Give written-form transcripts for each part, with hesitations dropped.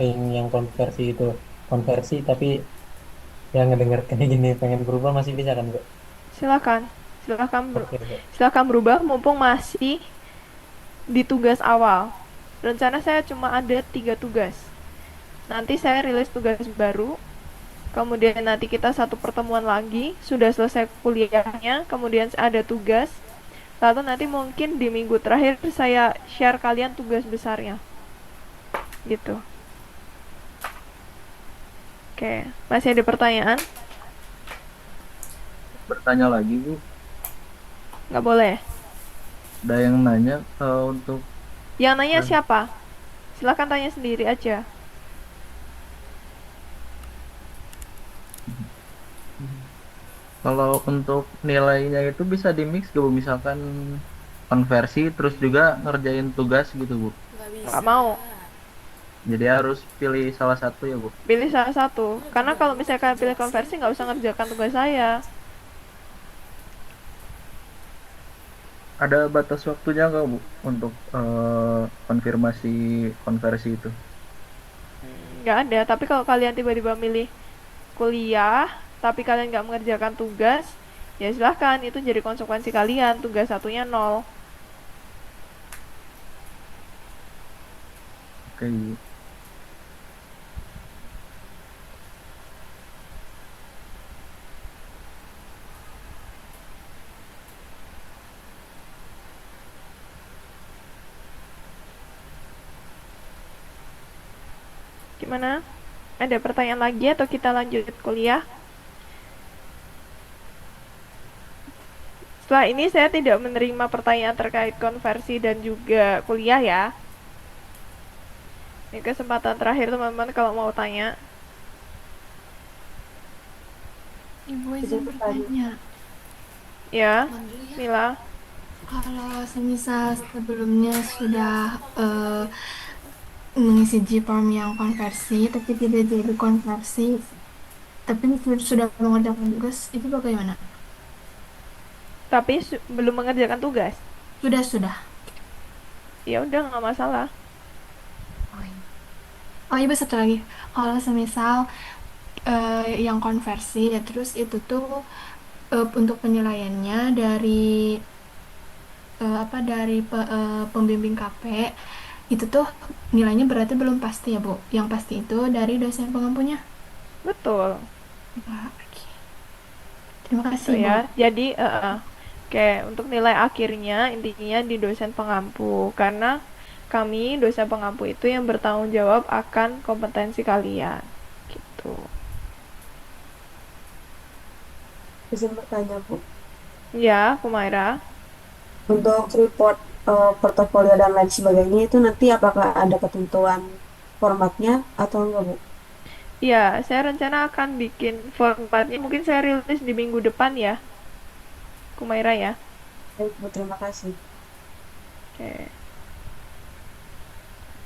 yang konversi itu konversi tapi yang ngedenger kayak gini pengen berubah masih bisa kan Bu? Silakan, silakan, Oke Bu. silakan berubah mumpung masih di tugas awal. Rencana saya cuma ada 3 tugas. Nanti saya rilis tugas baru, kemudian nanti kita satu pertemuan lagi, sudah selesai kuliahnya, kemudian ada tugas, lalu nanti mungkin di minggu terakhir saya share kalian tugas besarnya. Gitu. Oke, masih ada pertanyaan? Bertanya lagi Bu, Nggak boleh. ada yang nanya untuk Yang nanya siapa? Silahkan tanya sendiri aja. kalau untuk nilainya itu bisa di mix gak Bu? Misalkan konversi terus juga ngerjain tugas gitu Bu. Nggak Nggak bisa. mau. Jadi harus pilih salah satu ya Bu. Pilih salah satu. Karena kalau misalnya kalian pilih konversi, nggak usah ngerjakan tugas saya. Ada batas waktunya nggak Bu untuk konfirmasi konversi itu? Nggak ada. Tapi kalau kalian tiba-tiba milih kuliah, tapi kalian nggak mengerjakan tugas, ya silahkan. Itu jadi konsekuensi kalian. Tugas satunya nol. Oke Bu. Gimana? Ada pertanyaan lagi atau kita lanjut kuliah? Setelah ini saya tidak menerima pertanyaan terkait konversi dan juga kuliah ya. Ini kesempatan terakhir teman-teman kalau mau tanya. Ibu Izin izin bertanya. bertanya. Ya, Pulang dulu ya. Mila. Kalau semisal sebelumnya sudah mengisi G-form yang konversi, tapi tidak jadi konversi, tapi sudah mengerjakan tugas, itu bagaimana? Tapi belum mengerjakan tugas. Sudah. Ya udah nggak masalah. Oh, iya. Oh iya, satu lagi. Kalau semisal yang konversi, ya terus itu tuh untuk penilaiannya dari pembimbing KP itu tuh nilainya berarti belum pasti ya Bu. Yang pasti itu dari dosen pengampunya. Betul. Wah, oke. Terima Gitu kasih Bu. ya. Jadi, oke, untuk nilai akhirnya intinya di dosen pengampu. Karena kami dosen pengampu itu yang bertanggung jawab akan kompetensi kalian. Gitu. Izin bertanya, Bu. Ya, Kumaira. Untuk report portofolio dan lain sebagainya itu nanti apakah ada ketentuan formatnya atau enggak, Bu? Ya, saya rencana akan bikin formatnya. Mungkin saya rilis di minggu depan ya, Kumaira ya. Baik, Bu, terima kasih. Oke.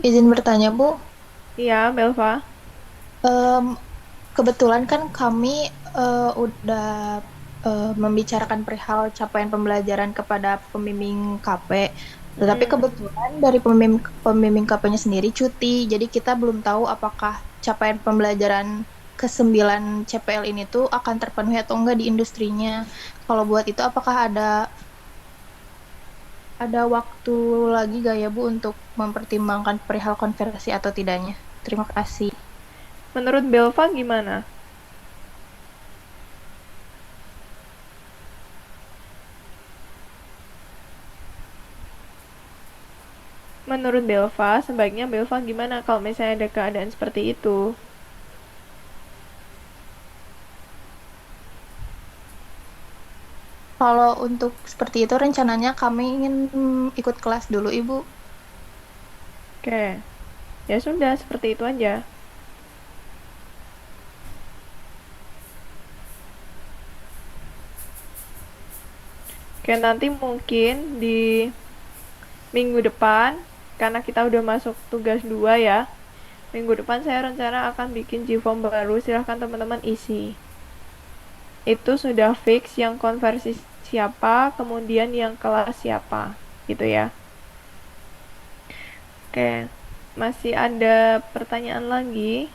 Izin bertanya, Bu. Iya, Belva. Em, Kebetulan kan kami udah membicarakan perihal capaian pembelajaran kepada pembimbing KP. Tetapi Mm-mm. kebetulan dari pembimbing KP-nya sendiri cuti, jadi kita belum tahu apakah capaian pembelajaran ke-9 CPL ini tuh akan terpenuhi atau enggak di industrinya. Kalau buat itu apakah ada waktu lagi gak ya Bu untuk mempertimbangkan perihal konversi atau tidaknya? Terima kasih. Menurut Belva gimana? Menurut Belva, sebaiknya Belva gimana kalau misalnya ada keadaan seperti itu? Kalau untuk seperti itu rencananya kami ingin ikut kelas dulu, Ibu. Oke, ya sudah seperti itu aja. Oke, nanti mungkin di minggu depan, karena kita udah masuk tugas 2 ya, minggu depan saya rencana akan bikin G-form baru, silahkan teman-teman isi. Itu sudah fix yang konversi siapa, kemudian yang kelas siapa, gitu ya. Oke, masih ada pertanyaan lagi?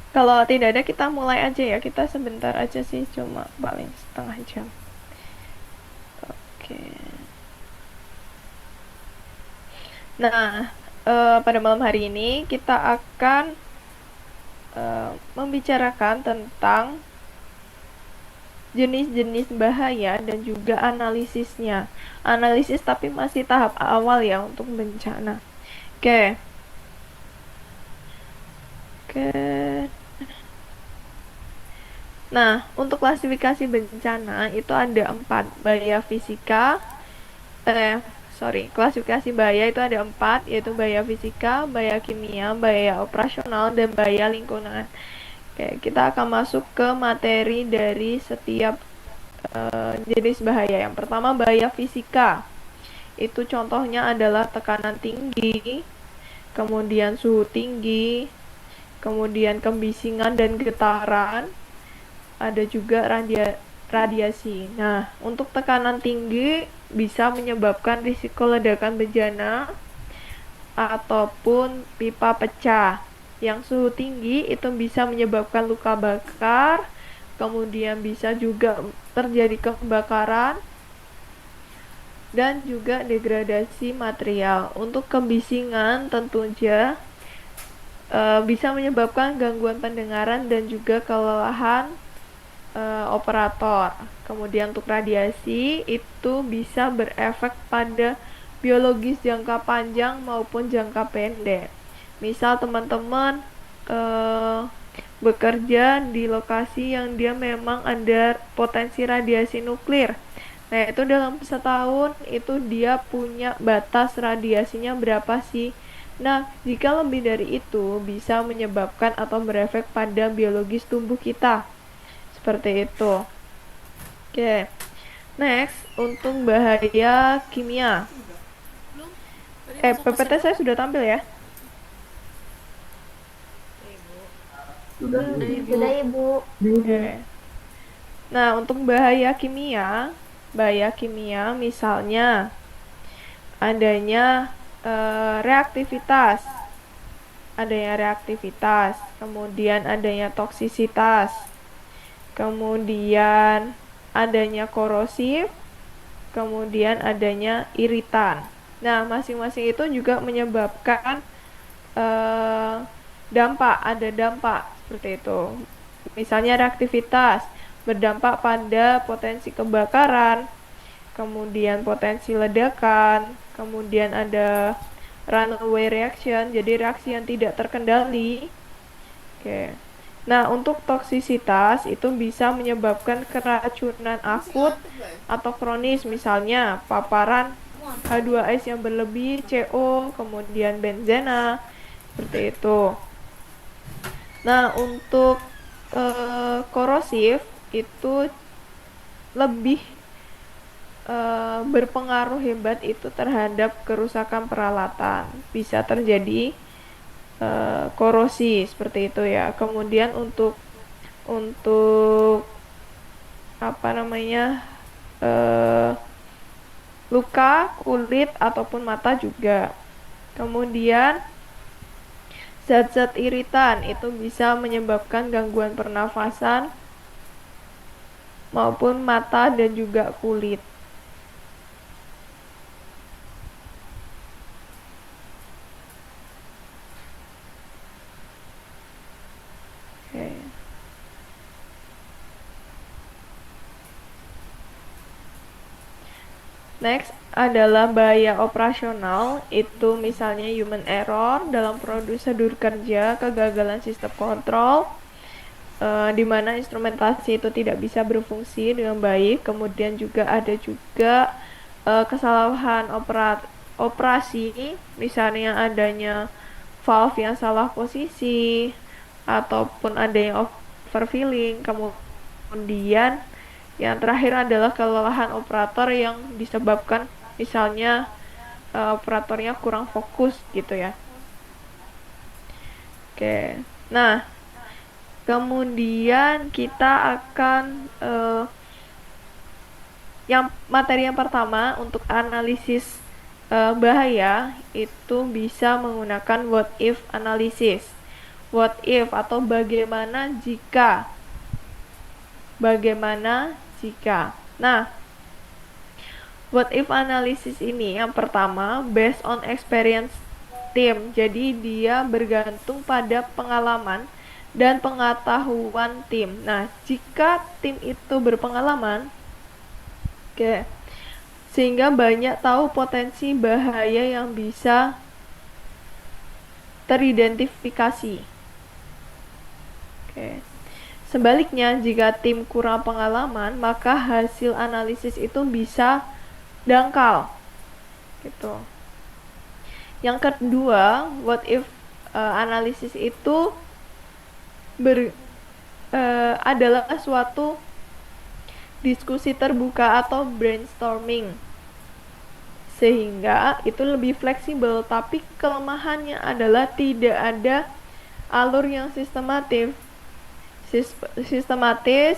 Kalau tidak ada, kita mulai aja ya. Kita sebentar aja sih, cuma paling setengah jam. Oke. Nah, pada malam hari ini kita akan membicarakan tentang jenis-jenis bahaya dan juga analisisnya. Analisis tapi masih tahap awal ya untuk bencana. Oke. Nah, untuk klasifikasi bencana itu ada 4. Klasifikasi bahaya itu ada 4, yaitu bahaya fisika, bahaya kimia, bahaya operasional, dan bahaya lingkungan. Oke, kita akan masuk ke materi dari setiap jenis bahaya. Yang pertama, bahaya fisika. Itu contohnya adalah tekanan tinggi, kemudian suhu tinggi, kemudian kebisingan dan getaran, ada juga radiasi. Nah, untuk tekanan tinggi bisa menyebabkan risiko ledakan bencana ataupun pipa pecah. Yang suhu tinggi itu bisa menyebabkan luka bakar, kemudian bisa juga terjadi kebakaran dan juga degradasi material. Untuk kebisingan tentunya bisa menyebabkan gangguan pendengaran dan juga kelelahan operator. Kemudian untuk radiasi itu bisa berefek pada biologis jangka panjang maupun jangka pendek. Misal teman-teman bekerja di lokasi yang dia memang ada potensi radiasi nuklir. Nah, itu dalam setahun itu dia punya batas radiasinya berapa sih? Nah, jika lebih dari itu bisa menyebabkan atau berefek pada biologis tubuh kita. Seperti itu. Oke. Next, untuk bahaya kimia. PPT saya sudah tampil ya? Sudah. Sudah Ibu. Oke. Nah, untuk bahaya kimia misalnya adanya reaktivitas, kemudian adanya toksisitas, kemudian adanya korosif, kemudian adanya iritan. Nah, masing-masing itu juga menyebabkan ada dampak seperti itu. Misalnya reaktivitas berdampak pada potensi kebakaran, kemudian potensi ledakan, kemudian ada runaway reaction, jadi reaksi yang tidak terkendali. Oke. Nah, untuk toksisitas itu bisa menyebabkan keracunan akut atau kronis, misalnya paparan H2S yang berlebih, CO, kemudian benzena, seperti itu. Nah, untuk korosif itu lebih berpengaruh hebat itu terhadap kerusakan peralatan. Bisa terjadi korosi seperti itu ya. Kemudian untuk luka kulit ataupun mata juga. Kemudian zat-zat iritan itu bisa menyebabkan gangguan pernafasan maupun mata dan juga kulit. Oke. Next adalah bahaya operasional, itu misalnya human error dalam prosedur kerja, kegagalan sistem kontrol, di mana instrumentasi itu tidak bisa berfungsi dengan baik. Kemudian juga ada juga kesalahan operasi, misalnya adanya valve yang salah posisi ataupun adanya overfilling. Kemudian yang terakhir adalah kelelahan operator yang disebabkan misalnya operatornya kurang fokus gitu ya. Oke. Nah, kemudian kita akan materi yang pertama untuk analisis bahaya itu bisa menggunakan what if analysis. What if atau bagaimana jika. Bagaimana jika. Nah, what if analysis ini yang pertama based on experience tim. Jadi dia bergantung pada pengalaman dan pengetahuan tim. Nah, jika tim itu berpengalaman, sehingga banyak tahu potensi bahaya yang bisa teridentifikasi. Sebaliknya, jika tim kurang pengalaman, maka hasil analisis itu bisa dangkal. Gitu. Yang kedua, what if analisis itu adalah suatu diskusi terbuka atau brainstorming, sehingga itu lebih fleksibel, tapi kelemahannya adalah tidak ada alur yang sistematis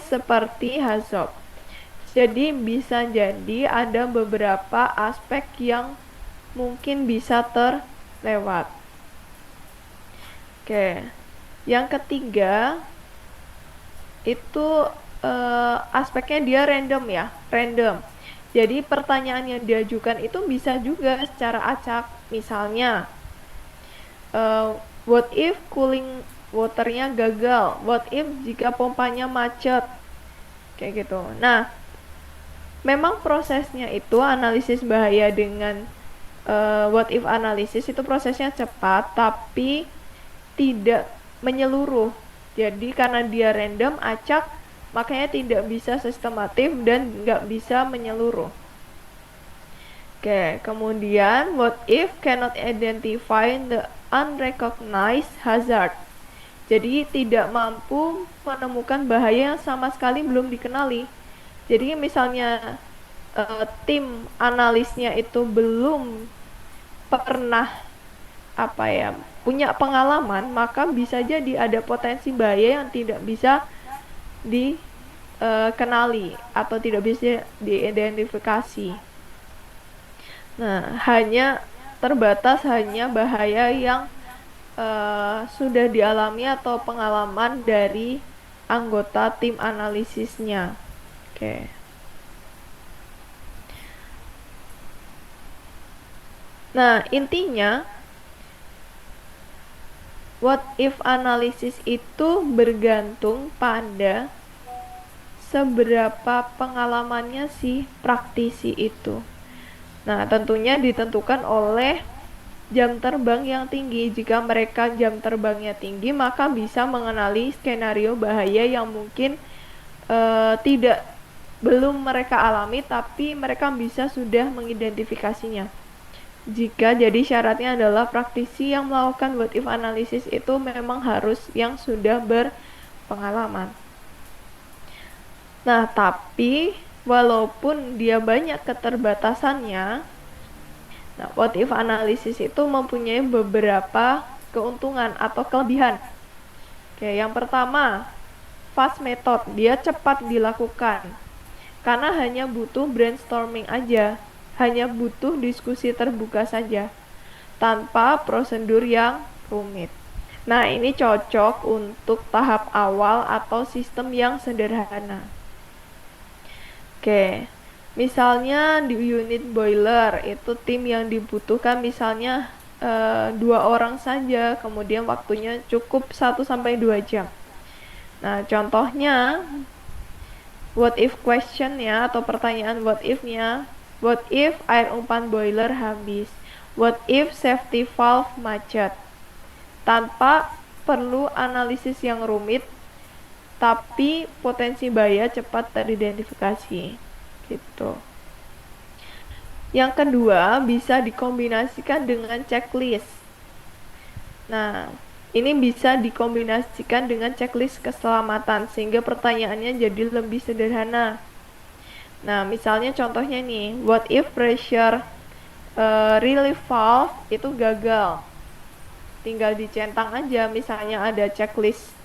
seperti HAZOP. Jadi bisa jadi ada beberapa aspek yang mungkin bisa terlewat. Yang ketiga itu aspeknya dia random ya, random. Jadi pertanyaan yang diajukan itu bisa juga secara acak. Misalnya, what if cooling waternya gagal? What if jika pompanya macet? Kayak gitu. Nah, memang prosesnya itu analisis bahaya dengan what if analisis itu prosesnya cepat, tapi tidak menyeluruh. Jadi karena dia random, acak, makanya tidak bisa sistematif dan nggak bisa menyeluruh. Kemudian what if cannot identify the unrecognized hazard. Jadi tidak mampu menemukan bahaya yang sama sekali belum dikenali. Jadi misalnya tim analisnya itu belum pernah punya pengalaman, maka bisa jadi ada potensi bahaya yang tidak bisa dikenali atau tidak bisa diidentifikasi. Nah, terbatas hanya bahaya yang sudah dialami atau pengalaman dari anggota tim analisisnya. Nah, intinya what if analysis itu bergantung pada seberapa pengalamannya si praktisi itu. Nah, tentunya ditentukan oleh jam terbang yang tinggi. Jika mereka jam terbangnya tinggi, maka bisa mengenali skenario bahaya yang mungkin belum mereka alami, tapi mereka bisa sudah mengidentifikasinya. Jika jadi syaratnya adalah praktisi yang melakukan what if analysis itu memang harus yang sudah berpengalaman. Nah, tapi walaupun dia banyak keterbatasannya, nah, what if analysis itu mempunyai beberapa keuntungan atau kelebihan. Yang pertama, fast method, dia cepat dilakukan. Karena hanya butuh brainstorming aja. Hanya butuh diskusi terbuka saja, tanpa prosedur yang rumit. Nah, ini cocok untuk tahap awal atau sistem yang sederhana. Misalnya di unit boiler, itu tim yang dibutuhkan misalnya 2 orang saja, kemudian waktunya cukup 1-2 jam. Nah, contohnya, what if question-nya atau pertanyaan what if-nya, what if air umpan boiler habis? What if safety valve macet? Tanpa perlu analisis yang rumit, tapi potensi bahaya cepat teridentifikasi. Gitu. Yang kedua, bisa dikombinasikan dengan checklist. Nah, ini bisa dikombinasikan dengan checklist keselamatan sehingga pertanyaannya jadi lebih sederhana. Nah, misalnya contohnya nih, what if pressure relief valve itu gagal? Tinggal dicentang aja, misalnya ada checklist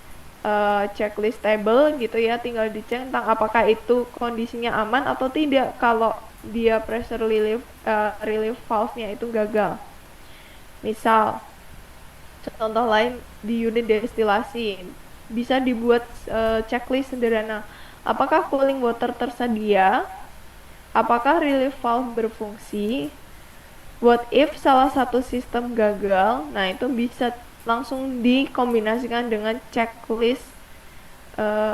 table gitu ya, tinggal dicentang apakah itu kondisinya aman atau tidak kalau dia pressure relief valve-nya itu gagal. Misal, contoh lain di unit destilasi bisa dibuat checklist sederhana. Apakah cooling water tersedia? Apakah relief valve berfungsi? What if salah satu sistem gagal? Nah, itu bisa langsung dikombinasikan dengan checklist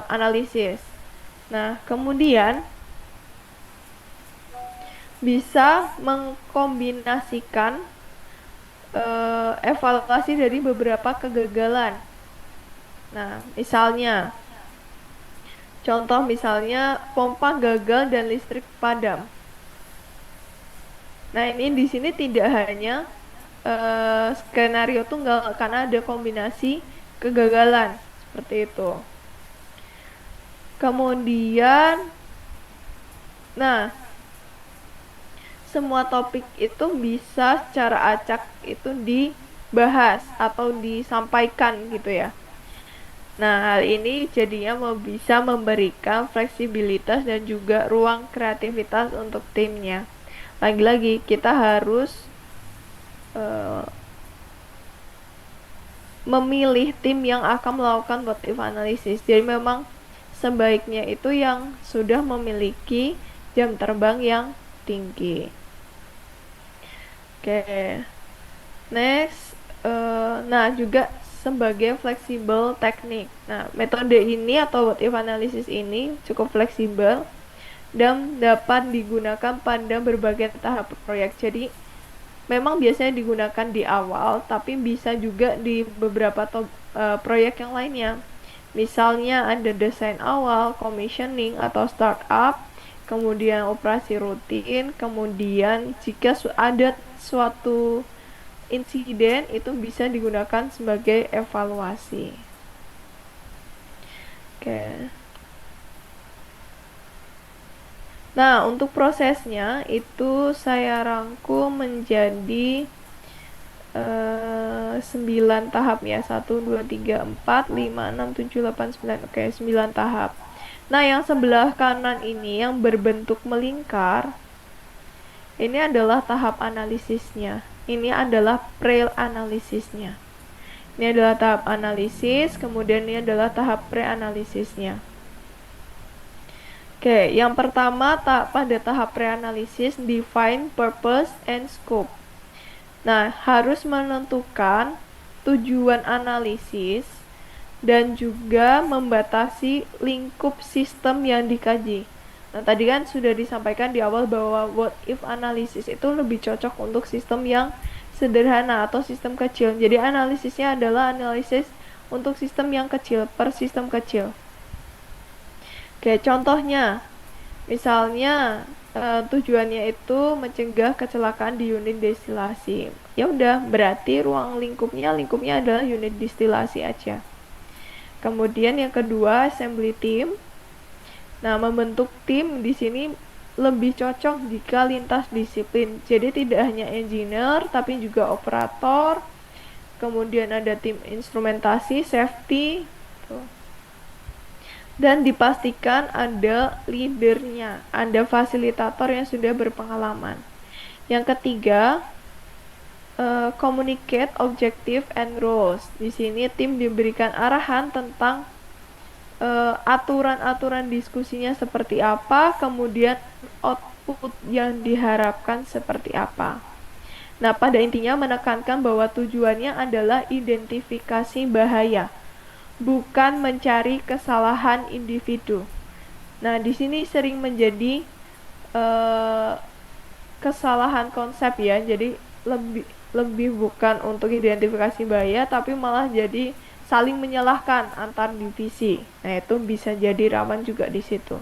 analisis. Nah, kemudian bisa mengkombinasikan evaluasi dari beberapa kegagalan. Nah, contoh misalnya pompa gagal dan listrik padam. Nah, ini di sini tidak hanya skenario tunggal karena ada kombinasi kegagalan seperti itu. Kemudian, nah, semua topik itu bisa secara acak itu dibahas atau disampaikan gitu ya. Nah, hal ini jadinya bisa memberikan fleksibilitas dan juga ruang kreativitas untuk timnya. Lagi-lagi kita harus memilih tim yang akan melakukan what if analysis. Jadi memang sebaiknya itu yang sudah memiliki jam terbang yang tinggi. Oke, next, nah juga sebagai fleksibel teknik. Nah, metode ini atau what if analysis ini cukup fleksibel dan dapat digunakan pada berbagai tahap proyek. Jadi memang biasanya digunakan di awal, tapi bisa juga di beberapa proyek yang lainnya. Misalnya ada desain awal, commissioning atau startup, kemudian operasi rutin, kemudian jika ada suatu insiden itu bisa digunakan sebagai evaluasi. Oke. Nah, untuk prosesnya itu saya rangkum menjadi 9 tahap ya. 1, 2, 3, 4, 5, 6, 7, 8, 9. Oke, 9 tahap. Nah, yang sebelah kanan ini yang berbentuk melingkar, ini adalah tahap analisisnya. Ini adalah pre-analisisnya. Ini adalah tahap analisis, kemudian ini adalah tahap pre-analisisnya. Oke, yang pertama pada tahap pre-analisis, define purpose and scope. Nah, harus menentukan tujuan analisis dan juga membatasi lingkup sistem yang dikaji. Nah, tadi kan sudah disampaikan di awal bahwa what if analysis itu lebih cocok untuk sistem yang sederhana atau sistem kecil. Jadi analisisnya adalah analisis untuk sistem yang kecil, per sistem kecil. Oke, contohnya, misalnya tujuannya itu mencegah kecelakaan di unit destilasi. Ya udah, berarti ruang lingkupnya adalah unit destilasi aja. Kemudian yang kedua, assembly team. Nah, membentuk tim di sini lebih cocok jika lintas disiplin. Jadi tidak hanya engineer, tapi juga operator. Kemudian ada tim instrumentasi, safety. Tuh. Dan dipastikan ada leadernya, ada fasilitator yang sudah berpengalaman. Yang ketiga, communicate objective and roles. Di sini tim diberikan arahan tentang aturan-aturan diskusinya seperti apa, kemudian output yang diharapkan seperti apa. Nah, pada intinya menekankan bahwa tujuannya adalah identifikasi bahaya, bukan mencari kesalahan individu. Nah, di sini sering menjadi kesalahan konsep ya. Jadi lebih bukan untuk identifikasi bahaya, tapi malah jadi saling menyalahkan antar divisi. Nah, itu bisa jadi rawan juga di situ.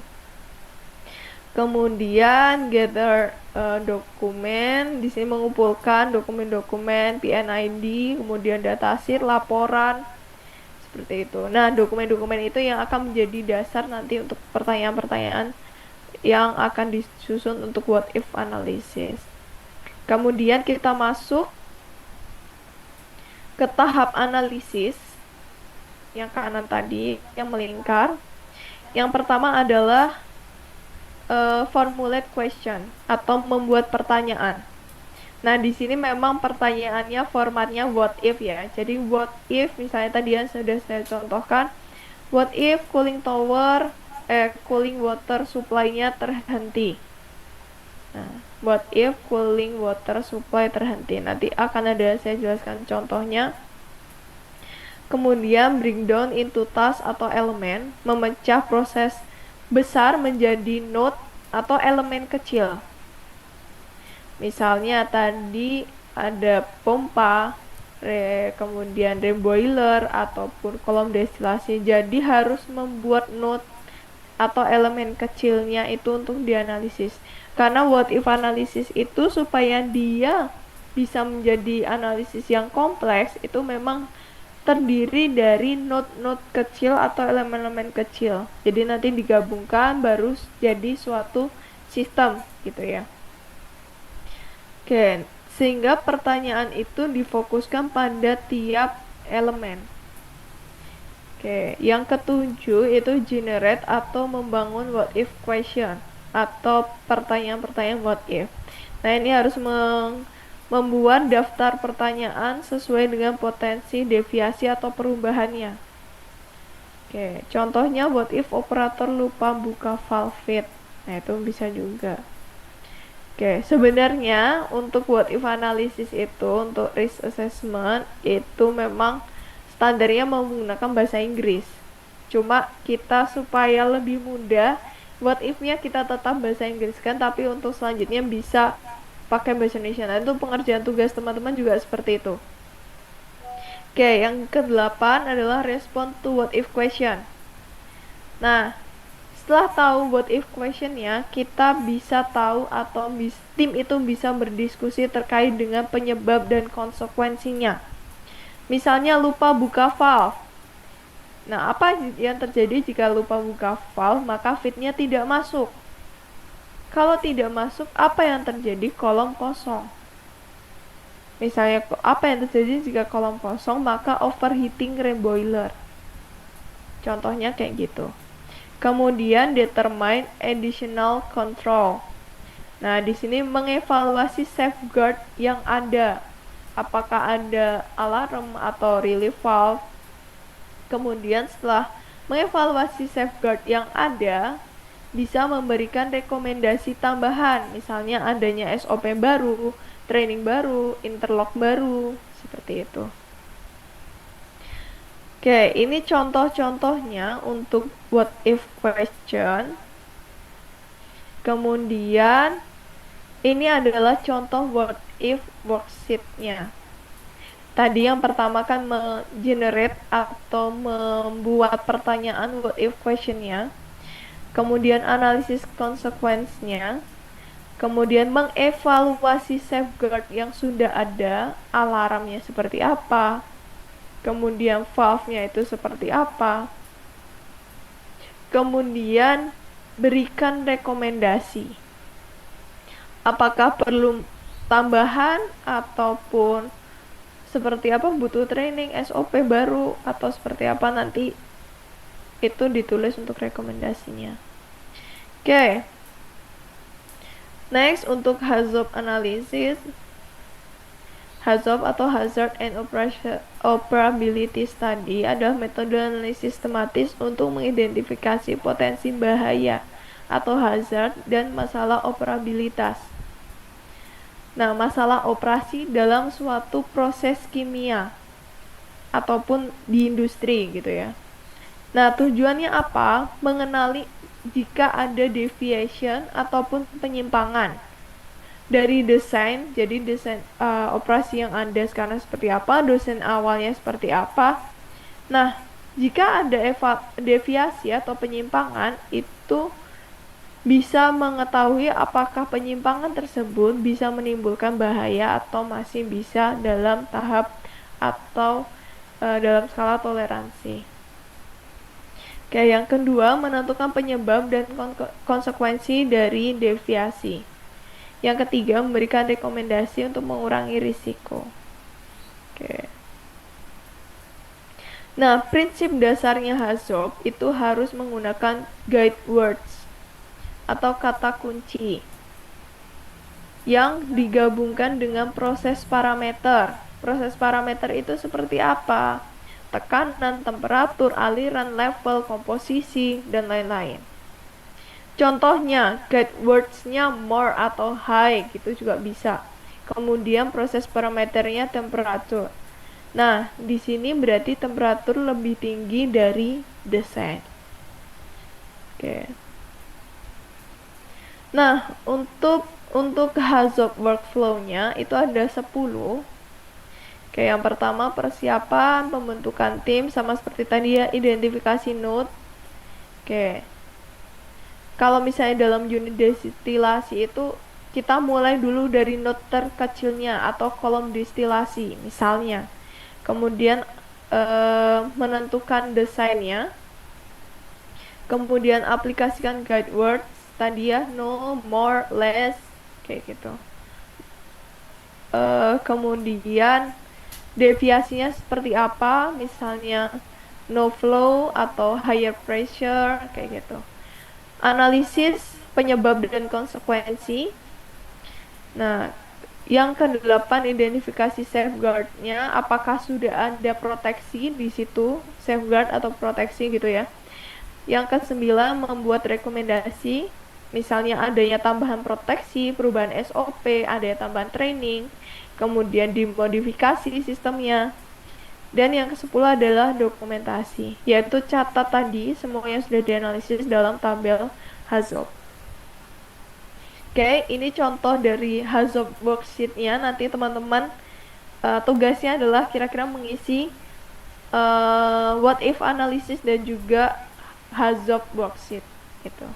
Kemudian gather dokumen, di sini mengumpulkan dokumen-dokumen PNID, kemudian datasheet, laporan, seperti itu. Nah, dokumen-dokumen itu yang akan menjadi dasar nanti untuk pertanyaan-pertanyaan yang akan disusun untuk what if analysis. Kemudian kita masuk ke tahap analisis yang kanan tadi, yang melingkar. Yang pertama adalah formulate question atau membuat pertanyaan. Nah, di sini memang pertanyaannya formatnya what if ya. Jadi what if misalnya tadi yang sudah saya contohkan, what if cooling water supply-nya terhenti. Nah, what if cooling water supply terhenti. Nanti akan ada saya jelaskan contohnya. Kemudian breakdown into task atau elemen, memecah proses besar menjadi node atau elemen kecil. Misalnya tadi ada pompa, kemudian boiler ataupun kolom destilasi. Jadi harus membuat node atau elemen kecilnya itu untuk dianalisis. Karena what if analisis itu supaya dia bisa menjadi analisis yang kompleks itu memang terdiri dari node-node kecil atau elemen-elemen kecil. Jadi nanti digabungkan baru jadi suatu sistem gitu ya. Oke, sehingga pertanyaan itu difokuskan pada tiap elemen. Oke, yang ketujuh itu generate atau membangun what if question atau pertanyaan-pertanyaan what if. Nah, ini harus membuat daftar pertanyaan sesuai dengan potensi deviasi atau perubahannya. Oke, contohnya what if operator lupa buka valve feed. Nah, itu bisa juga. Oke, sebenarnya untuk what if analysis itu, untuk risk assessment itu memang standarnya menggunakan bahasa Inggris. Cuma kita supaya lebih mudah, what if-nya kita tetap bahasa Inggris kan, tapi untuk selanjutnya bisa pakai bahasa Indonesia. Nah, itu pengerjaan tugas teman-teman juga seperti itu. Oke, yang ke-8 adalah respond to what if question. Nah, setelah tahu what if questionnya, kita bisa tahu atau tim itu bisa berdiskusi terkait dengan penyebab dan konsekuensinya. Misalnya lupa buka valve. Nah, apa yang terjadi jika lupa buka valve, maka feed-nya tidak masuk. Kalau tidak masuk, apa yang terjadi? Kolom kosong. Misalnya, apa yang terjadi jika kolom kosong? Maka overheating reboiler. Contohnya kayak gitu. Kemudian determine additional control. Nah, di sini mengevaluasi safeguard yang ada. Apakah ada alarm atau relief valve? Kemudian setelah mengevaluasi safeguard yang ada, bisa memberikan rekomendasi tambahan, misalnya adanya SOP baru, training baru, interlock baru, seperti itu. Oke, ini contoh-contohnya untuk what if question. Kemudian ini adalah contoh what if worksheet-nya. Tadi yang pertama kan generate atau membuat pertanyaan what if question-nya. Kemudian analisis konsekuensinya, kemudian mengevaluasi safeguard yang sudah ada, alarmnya seperti apa, kemudian valve-nya itu seperti apa, kemudian berikan rekomendasi. Apakah perlu tambahan ataupun seperti apa, butuh training, SOP baru, atau seperti apa, nanti itu ditulis untuk rekomendasinya. Oke. Next, untuk hazard analysis. Hazard atau hazard and operability study adalah metode analisis sistematis untuk mengidentifikasi potensi bahaya atau hazard dan masalah operabilitas. Nah, masalah operasi dalam suatu proses kimia ataupun di industri gitu ya. Nah, tujuannya apa? Mengenali jika ada deviation ataupun penyimpangan dari desain. Jadi desain operasi yang ada sekarang seperti apa, desain awalnya seperti apa. Nah, jika ada deviasi atau penyimpangan, itu bisa mengetahui apakah penyimpangan tersebut bisa menimbulkan bahaya atau masih bisa dalam tahap atau dalam skala toleransi. Oke, yang kedua, menentukan penyebab dan konsekuensi dari deviasi. Yang ketiga, memberikan rekomendasi untuk mengurangi risiko. Oke. Nah, prinsip dasarnya HAZOP itu harus menggunakan guide words atau kata kunci yang digabungkan dengan proses parameter. Proses parameter itu seperti apa? Tekanan, temperatur, aliran, level, komposisi, dan lain-lain. Contohnya, guide words-nya more atau high gitu juga bisa. Kemudian proses parameternya temperatur. Nah, di sini berarti temperatur lebih tinggi dari desain. Oke. Nah, untuk HAZOP workflow-nya itu ada 10. Oke, yang pertama persiapan, pembentukan tim, sama seperti tadi ya, identifikasi node. Oke. Kalau misalnya dalam unit destilasi itu kita mulai dulu dari node terkecilnya atau kolom destilasi misalnya. Kemudian menentukan desainnya. Kemudian aplikasikan guide words tadi ya, no, more, less, kayak gitu. Kemudian deviasinya seperti apa, misalnya no flow atau higher pressure, kayak gitu. Analisis penyebab dan konsekuensi. Nah, yang kedelapan, identifikasi safeguard-nya, apakah sudah ada proteksi di situ, safeguard atau proteksi gitu ya. Yang kesembilan, membuat rekomendasi, misalnya adanya tambahan proteksi, perubahan SOP, adanya tambahan training, kemudian dimodifikasi sistemnya. Dan yang ke-10 adalah dokumentasi, yaitu catat tadi semuanya sudah dianalisis dalam tabel HAZOP. Oke, ini contoh dari HAZOP worksheet-nya. Nanti teman-teman tugasnya adalah kira-kira mengisi what if analysis dan juga HAZOP worksheet gitu.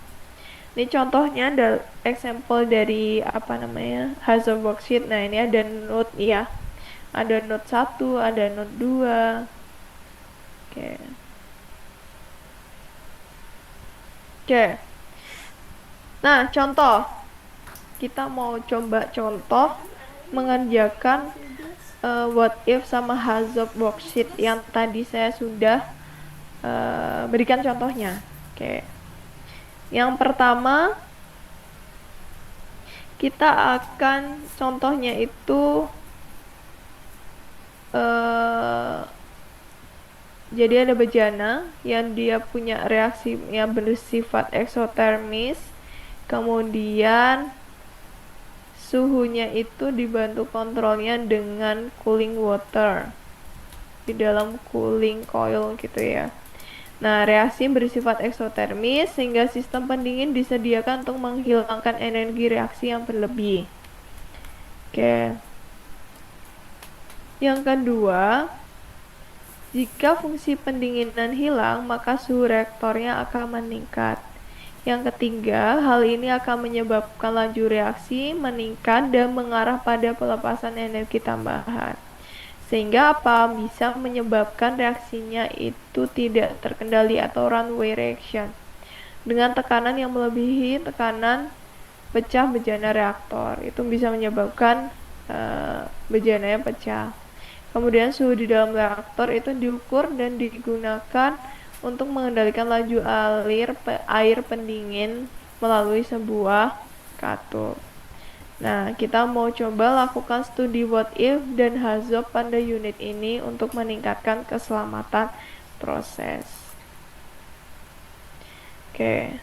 Ini contohnya ada example dari HAZOP worksheet. Nah, ini ada note ya. Ada note 1, ada note 2. Oke. Oke. Nah, contoh. Kita mau coba contoh mengerjakan what if sama HAZOP worksheet yang tadi saya sudah berikan contohnya. Oke. Yang pertama, kita akan contohnya itu jadi ada bejana yang dia punya reaksi yang bersifat eksotermis, kemudian suhunya itu dibantu kontrolnya dengan cooling water di dalam cooling coil gitu ya. Nah, reaksi bersifat eksotermis sehingga sistem pendingin disediakan untuk menghilangkan energi reaksi yang berlebih. Oke. Yang kedua, jika fungsi pendinginan hilang, maka suhu reaktornya akan meningkat. Yang ketiga, hal ini akan menyebabkan laju reaksi meningkat dan mengarah pada pelepasan energi tambahan. Sehingga apa? Bisa menyebabkan reaksinya itu tidak terkendali atau runaway reaction. Dengan tekanan yang melebihi tekanan pecah bejana reaktor. Itu bisa menyebabkan bejananya pecah. Kemudian suhu di dalam reaktor itu diukur dan digunakan untuk mengendalikan laju air pendingin melalui sebuah katup. Nah, kita mau coba lakukan studi what if dan HAZOP pada unit ini untuk meningkatkan keselamatan proses. Oke.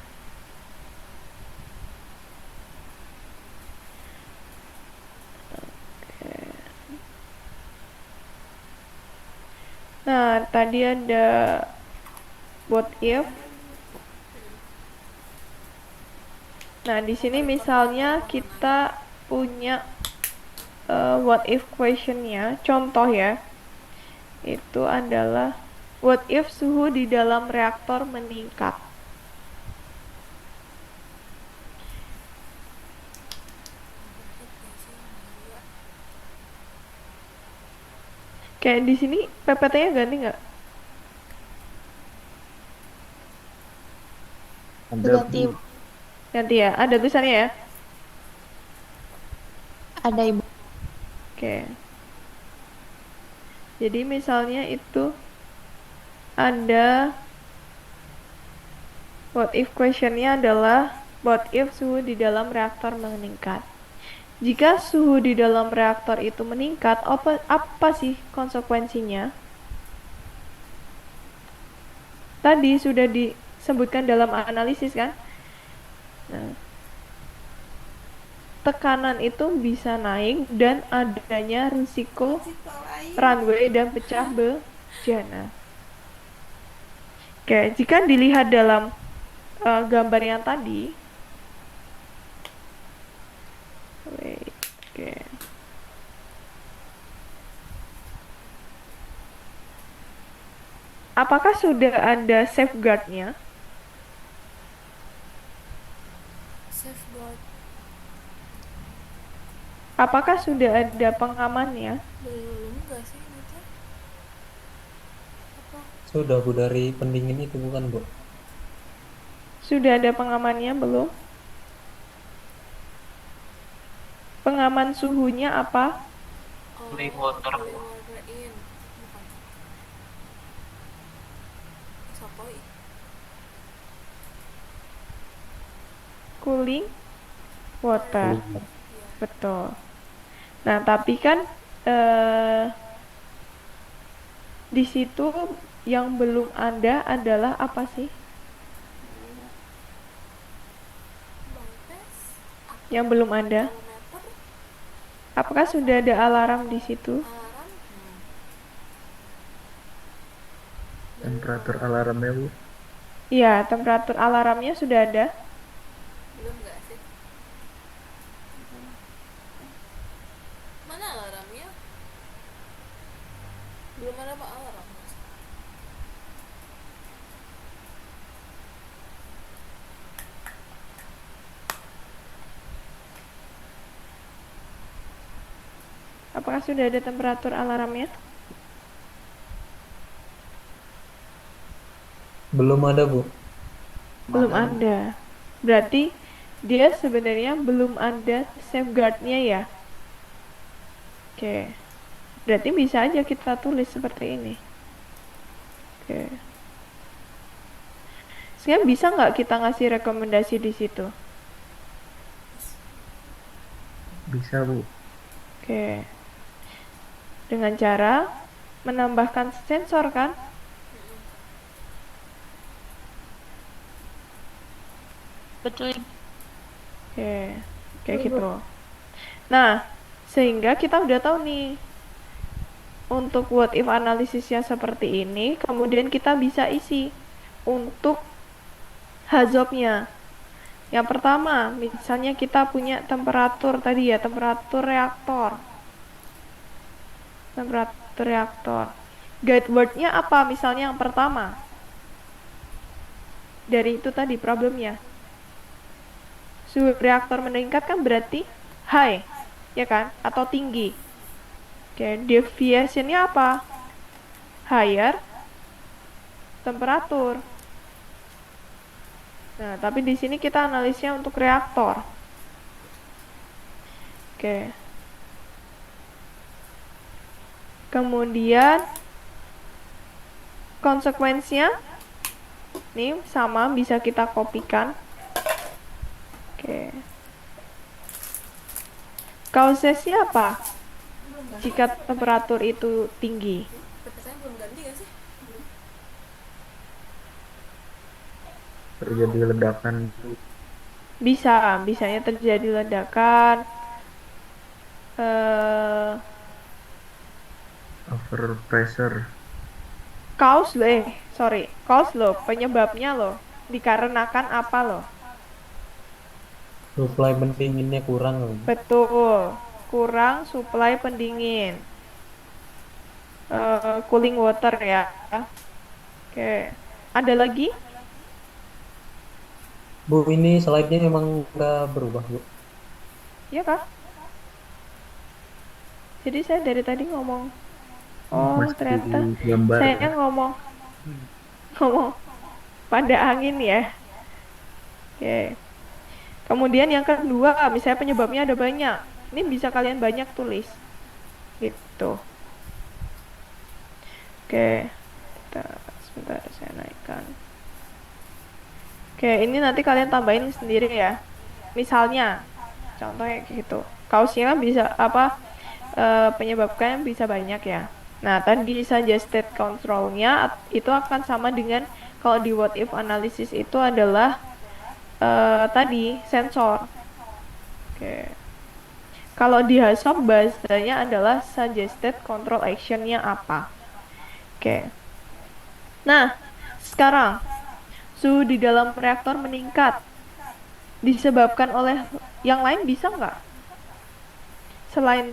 Nah, tadi ada what if. Nah, di sini misalnya kita punya what if question-nya, contoh ya. Itu adalah what if suhu di dalam reaktor meningkat. Kayak di sini PPT-nya ganti nggak? Ada Ganti, Bu. Ganti ya. Ada tulisannya ya. ada Ibu. Oke. Jadi misalnya itu ada what if questionnya adalah what if suhu di dalam reaktor meningkat. Jika suhu di dalam reaktor itu meningkat, apa sih konsekuensinya? Tadi sudah disebutkan dalam analisis kan? Nah, tekanan itu bisa naik dan adanya risiko runway dan pecah bejana. Oke, jika dilihat dalam gambar yang tadi, wait, oke. Apakah sudah ada safeguard-nya? Safeguard Apakah sudah ada pengamannya? belum nggak sih nanti apa Sudah Bu dari pendingin itu bukan Bu? Sudah ada pengamannya belum? Pengaman suhunya apa? Cooling water. cooling water in bukan Sapoi Cooling water. Belum. Betul. Nah, tapi kan eh, di situ yang belum ada adalah apa sih? Bangtes Yang belum ada. termometer Apakah sudah ada alarm di situ? alarm Temperatur alarmnya Bu. Iya, temperatur alarmnya sudah ada. belum nggak sih mana alarmnya belum ada pak alarm Apakah sudah ada temperatur alarmnya? Belum ada Bu. Belum ada. Berarti dia sebenarnya belum ada safeguard-nya ya. Oke. Berarti bisa aja kita tulis seperti ini. Oke. Sekarang bisa nggak kita ngasih rekomendasi di situ? Bisa Bu. Oke. Dengan cara menambahkan sensor kan? Betul. Oke. Kayak gitu. Nah, sehingga kita udah tahu nih untuk what if analisisnya seperti ini, kemudian kita bisa isi untuk hazopnya. Yang pertama, misalnya kita punya temperatur tadi ya, temperatur reaktor. Temperatur reaktor. Guide word-nya apa? Misalnya yang pertama. Dari itu tadi problemnya. Suhu reaktor meningkat kan berarti high, ya kan? Atau tinggi. Oke, deviation-nya apa? Higher temperatur. Nah, tapi di sini kita analisnya untuk reaktor. Oke. Kemudian konsekuensinya nih sama bisa kita kopikan. Oke. Causesnya apa? Jika temperatur itu tinggi. PPT-nya belum ganti nggak sih Terjadi ledakan Bu. Bisanya terjadi ledakan. Eh, Over pressure. cause loh, penyebabnya loh. Dikarenakan apa loh? Supply pendinginnya kurang loh. Betul, kurang supply pendingin. Cooling water ya. Oke, ada lagi? Bu ini slide-nya emang nggak berubah Bu. Ya kak? Jadi saya dari tadi ngomong Oh, Masih ternyata gambar. saya ngomong ngomong pada angin ya. Oke. Kemudian yang kedua, misalnya penyebabnya ada banyak. Ini bisa kalian banyak tulis. Gitu. Oke. Sebentar saya naikkan. Oke, ini nanti kalian tambahin sendiri ya. Misalnya, contohnya kayak gitu. Kausnya bisa apa? Penyebabkan bisa banyak ya. Nah, tadi suggested control-nya itu akan sama dengan kalau di what if analysis itu adalah tadi sensor. Oke. Kalau di HACCP bahasanya adalah suggested control action-nya apa. Oke. Nah, sekarang suhu di dalam reaktor meningkat disebabkan oleh yang lain bisa nggak? Selain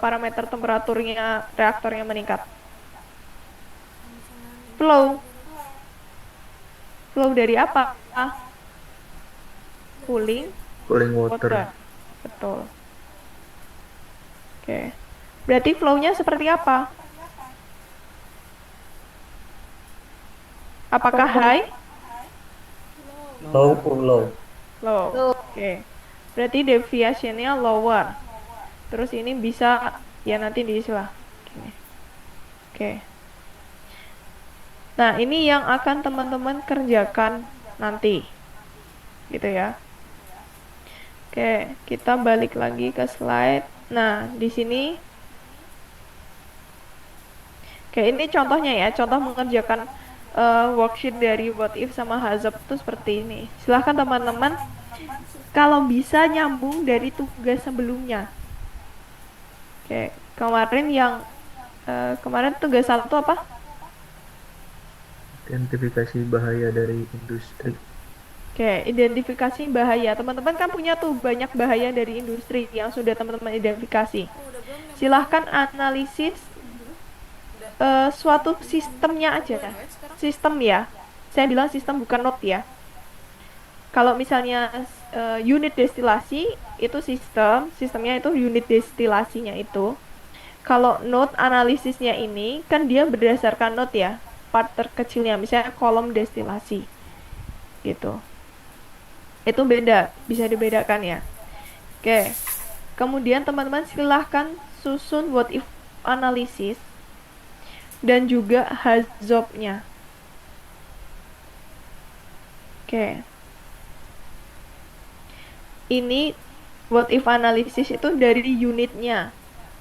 parameter temperaturnya reaktornya meningkat. Flow. Flow dari apa? Cooling Cooling water. water. Betul. Oke. Berarti flow-nya seperti apa? Apakah high? Low, low. Low. Oke. Berarti deviation-nya lower. Terus ini bisa ya nanti diisilah. Oke. Nah, ini yang akan teman-teman kerjakan nanti. Gitu ya. Oke, kita balik lagi ke slide. Nah, di sini oke, ini contohnya ya, contoh mengerjakan worksheet dari what if sama HACCP itu seperti ini. Silahkan teman-teman kalau bisa nyambung dari tugas sebelumnya. Oke, kemarin tugas 1 apa? Identifikasi bahaya dari industri. Oke, identifikasi bahaya. Teman-teman kan punya tuh banyak bahaya dari industri yang sudah teman-teman identifikasi. Silahkan analisis suatu sistemnya aja. Sistem ya. Saya bilang sistem bukan node ya. Kalau misalnya unit destilasi itu sistemnya itu unit destilasinya itu. Kalau node analisisnya ini kan dia berdasarkan node ya, part terkecilnya, misalnya kolom destilasi gitu. Itu beda, bisa dibedakan ya. Oke. Kemudian teman-teman silahkan susun what if analisis dan juga HACCP-nya. Oke. Ini what if analysis itu dari unitnya.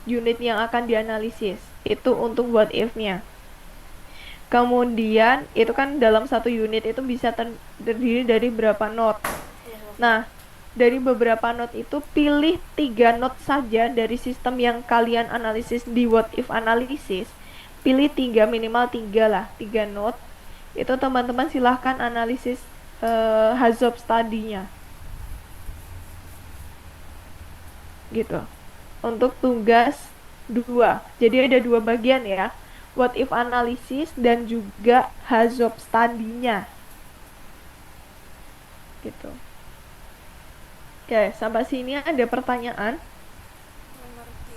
Unit yang akan dianalisis. Itu untuk what if-nya. Kemudian itu kan dalam satu unit itu bisa terdiri dari berapa node. Nah, dari beberapa node itu pilih 3 node saja dari sistem yang kalian analisis di what if analysis. Pilih 3, minimal 3 lah, 3 node. Itu teman-teman silahkan analisis HACCP study-nya. Gitu. Untuk tugas 2. Jadi ada 2 bagian ya. What if analysis dan juga HACCP study-nya. Gitu. Oke, sampai sini ada pertanyaan? Mengerti.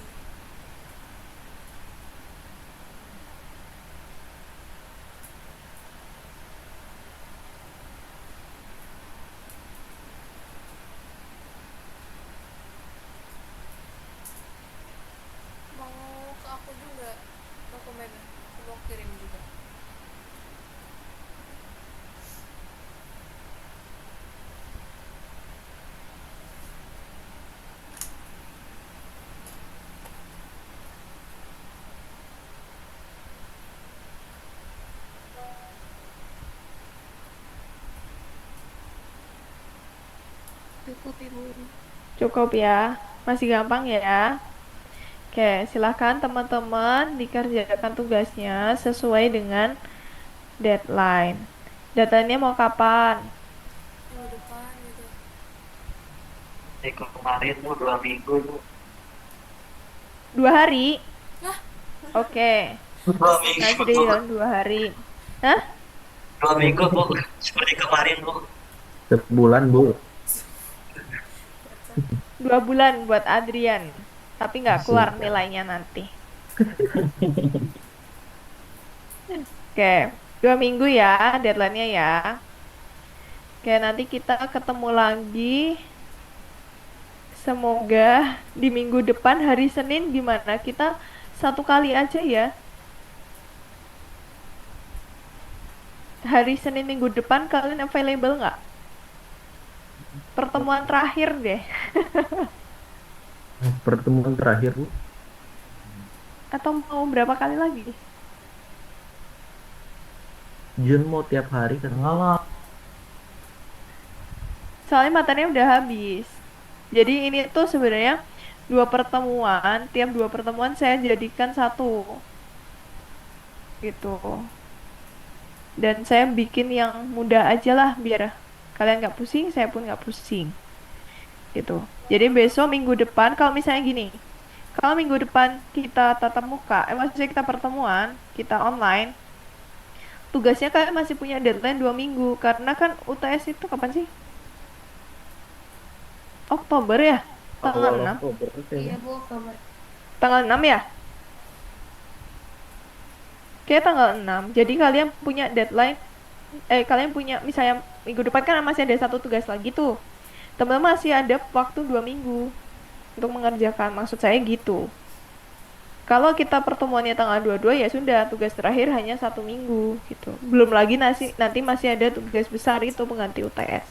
Mau ke aku juga dokumennya, aku mau kirim juga. Cukup Ibu. Cukup ya. Masih gampang ya. Oke, silahkan teman-teman dikerjakan tugasnya sesuai dengan deadline. Deadline-nya mau kapan? Minggu depan gitu. Kemarin tuh 2 minggu tuh. 2 hari? Lah, Oke. 2 minggu. Nasri dalam 2 hari. Hah? 2 minggu bu, seperti kemarin bu. Sebulan, Bu. 2 bulan buat Adrian. Tapi nggak keluar nilainya nanti. Oke, 2 minggu ya deadline-nya ya. Oke, nanti kita ketemu lagi. Semoga di minggu depan hari Senin gimana? Kita satu kali aja ya. Hari Senin minggu depan kalian available nggak? Pertemuan terakhir deh. Pertemuan terakhir, Bu. Atau mau berapa kali lagi? Jun mau tiap hari kan? Enggak lah. Soalnya materinya udah habis. Jadi ini tuh sebenarnya 2 pertemuan. Tiap 2 pertemuan saya jadikan satu. Gitu. Dan saya bikin yang mudah aja lah biar kalian nggak pusing, saya pun nggak pusing. Gitu. Jadi besok minggu depan kalau misalnya gini, kalau minggu depan kita tatap muka, maksudnya kita pertemuan, kita online, tugasnya kalian masih punya deadline 2 minggu karena kan UTS itu kapan sih? Oktober ya? Tanggal Awal 6. Oktober Iya kayaknya. Bu, kabar. Tanggal 6 ya? Kayak tanggal 6. Jadi kalian punya deadline, kalian punya misalnya minggu depan kan masih ada satu tugas lagi tuh. Teman-teman masih ada waktu 2 minggu untuk mengerjakan. Maksud saya gitu. Kalau kita pertemuannya tanggal 22 ya sudah, tugas terakhir hanya 1 minggu gitu. Belum lagi nanti masih ada tugas besar itu pengganti UTS.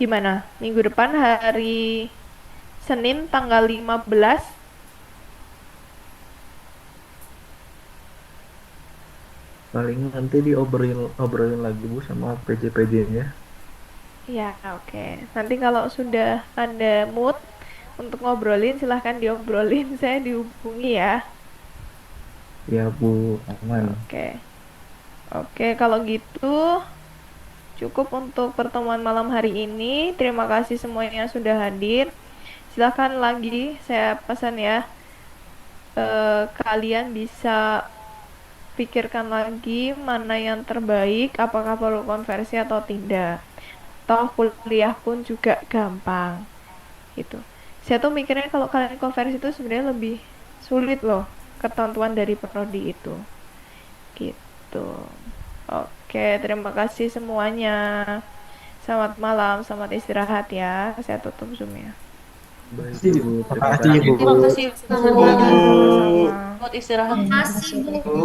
Gimana? Minggu depan hari Senin tanggal 15. Paling nanti obrolin lagi, Bu, sama PJ-PJ-nya. Ya, oke. Nanti kalau sudah ada mood untuk ngobrolin, silahkan diobrolin. Saya dihubungi ya. Ya, Bu, aman. Oke. Oke, kalau gitu cukup untuk pertemuan malam hari ini. Terima kasih semuanya yang sudah hadir. Silahkan lagi, saya pesan ya, kalian bisa pikirkan lagi mana yang terbaik, apakah perlu konversi atau tidak. Toh kuliah pun juga gampang. Gitu. Saya tuh mikirnya kalau kalian konversi itu sebenarnya lebih sulit loh ketentuan dari prodi itu. Gitu. Oke, terima kasih semuanya. Selamat malam, selamat istirahat ya. Saya tutup Zoom-nya. Baik, Terima Bu. kasih, Terima kasih. Bu. Terima kasih Bu. Sama-sama. Buat istirahat. Terima kasih, Bu.